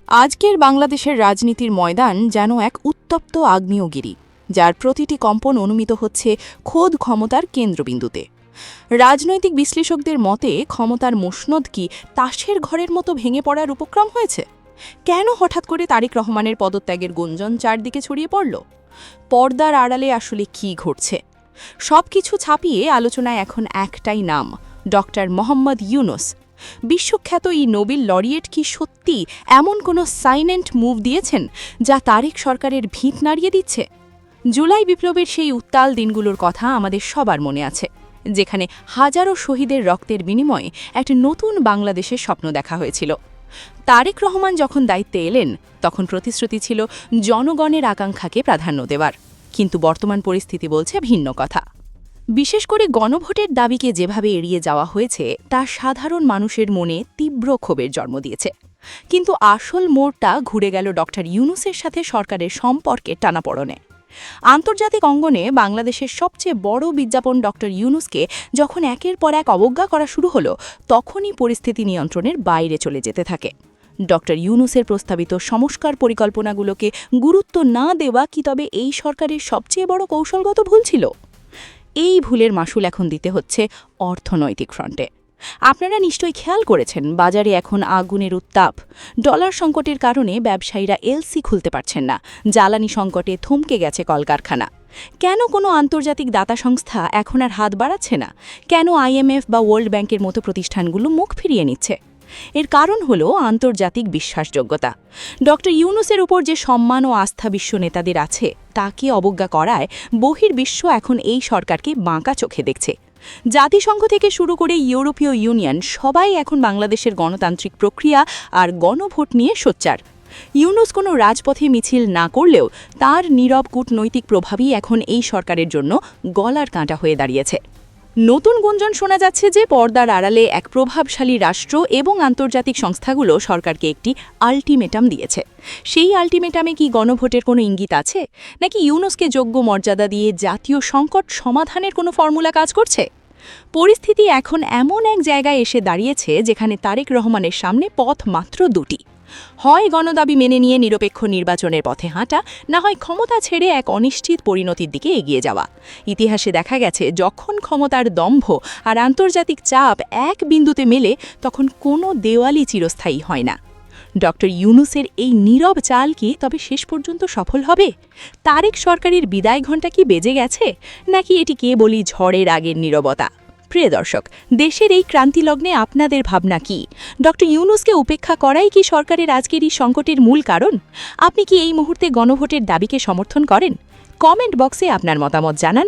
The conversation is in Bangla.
আজকের বাংলাদেশের রাজনীতির ময়দান যেন এক উত্তপ্ত আগ্নেয়গিরি, যার প্রতিটি কম্পন অনুমিত হচ্ছে খোদ ক্ষমতার কেন্দ্রবিন্দুতে। রাজনৈতিক বিশ্লেষকদের মতে ক্ষমতার মসনদ কি তাসের ঘরের মতো ভেঙে পড়ার উপক্রম হয়েছে? কেন হঠাৎ করে তারেক রহমানের পদত্যাগের গুঞ্জন চারদিকে ছড়িয়ে পড়ল? পর্দার আড়ালে আসলে কি ঘটছে? সবকিছু ছাপিয়ে আলোচনায় এখন একটাই নাম, ডক্টর মোহাম্মদ ইউনূস। বিশ্বখ্যাত এই নোবেল লরিয়েট কি সত্যি এমন কোনো সাইলেন্ট মুভ দিয়েছেন যা তারেক সরকারের ভিত নাড়িয়ে দিচ্ছে? জুলাই বিপ্লবের সেই উত্তাল দিনগুলোর কথা আমাদের সবার মনে আছে, যেখানে হাজারো শহীদের রক্তের বিনিময়ে একটা নতুন বাংলাদেশের স্বপ্ন দেখা হয়েছিল। তারেক রহমান যখন দায়িত্বে এলেন তখন প্রতিশ্রুতি ছিল জনগণের আকাঙ্ক্ষাকে প্রাধান্য দেওয়ার, কিন্তু বর্তমান পরিস্থিতি বলছে ভিন্ন কথা। বিশেষ করে গণভোটের দাবিকে যেভাবে এড়িয়ে যাওয়া হয়েছে তা সাধারণ মানুষের মনে তীব্র ক্ষোভের জন্ম দিয়েছে। কিন্তু আসল মোড়টা ঘুরে গেল ডক্টর ইউনূসের সাথে সরকারের সম্পর্কে টানাপড়নে। আন্তর্জাতিক অঙ্গনে বাংলাদেশের সবচেয়ে বড় বিজ্ঞাপন ডক্টর ইউনূসকে যখন একের পর এক অবজ্ঞা করা শুরু হলো, তখনই পরিস্থিতি নিয়ন্ত্রণের বাইরে চলে যেতে থাকে। ডক্টর ইউনূসের প্রস্তাবিত সংস্কার পরিকল্পনাগুলোকে গুরুত্ব না দেওয়া কি তবে এই সরকারের সবচেয়ে বড় কৌশলগত ভুল ছিল? এই ভুলের মাসুল এখন দিতে হচ্ছে অর্থনৈতিক ফ্রন্টে। আপনারা নিশ্চয়ই খেয়াল করেছেন, বাজারে এখন আগুনের উত্তাপ। ডলার সংকটের কারণে ব্যবসায়ীরা এলসি খুলতে পারছেন না, জ্বালানি সংকটে থমকে গেছে কলকারখানা। কেন কোনো আন্তর্জাতিক দাতা সংস্থা এখন আর হাত বাড়াচ্ছে না? কেন আইএমএফ বা ওয়ার্ল্ড ব্যাংকের মতো প্রতিষ্ঠানগুলো মুখ ফিরিয়ে নিচ্ছে? এর কারণ হল আন্তর্জাতিক বিশ্বাসযোগ্যতা। ডক্টর ইউনূসের উপর যে সম্মান ও আস্থা বিশ্ব নেতাদের আছে তাকে অবজ্ঞা করায় বহির্বিশ্ব এখন এই সরকারকে বাঁকা চোখে দেখছে। জাতিসংঘ থেকে শুরু করে ইউরোপীয় ইউনিয়ন সবাই এখন বাংলাদেশের গণতান্ত্রিক প্রক্রিয়া আর গণভোট নিয়ে সোচ্চার। ইউনূস কোনো রাজপথে মিছিল না করলেও তার নীরব কূটনৈতিক প্রভাবই এখন এই সরকারের জন্য গলার কাঁটা হয়ে দাঁড়িয়েছে। নতুন গুঞ্জন শোনা যাচ্ছে যে পর্দার আড়ালে এক প্রভাবশালী রাষ্ট্র এবং আন্তর্জাতিক সংস্থাগুলো সরকারকে একটি আল্টিমেটাম দিয়েছে। সেই আল্টিমেটামে কি গণভোটের কোনো ইঙ্গিত আছে, নাকি ইউনূসকে যোগ্য মর্যাদা দিয়ে জাতীয় সংকট সমাধানের কোনো ফর্মুলা কাজ করছে? পরিস্থিতি এখন এমন এক জায়গায় এসে দাঁড়িয়েছে যেখানে তারেক রহমানের সামনে পথ মাত্র দুটি: হয় গণদাবি মেনে নিয়ে নিরপেক্ষ নির্বাচনের পথে হাঁটা, না হয় ক্ষমতা ছেড়ে এক অনিশ্চিত পরিণতির দিকে এগিয়ে যাওয়া। ইতিহাসে দেখা গেছে, যখন ক্ষমতার দম্ভ আর আন্তর্জাতিক চাপ এক বিন্দুতে মেলে তখন কোনো দেওয়ালই চিরস্থায়ী হয় না। ডক্টর ইউনূসের এই নীরব চাল কি তবে শেষ পর্যন্ত সফল হবে? তারেক সরকারের বিদায় ঘণ্টা কি বেজে গেছে, নাকি এটি কেবলই ঝড়ের আগের নীরবতা? প্রিয় দর্শক, দেশের এই ক্রান্তিলগ্নে আপনাদের ভাবনা কি? ডক্টর ইউনূসকে উপেক্ষা করাই কি সরকারের আজকের এই সংকটের মূল কারণ? আপনি কি এই মুহূর্তে গণভোটের দাবিকে সমর্থন করেন? কমেন্ট বক্সে আপনার মতামত জানান।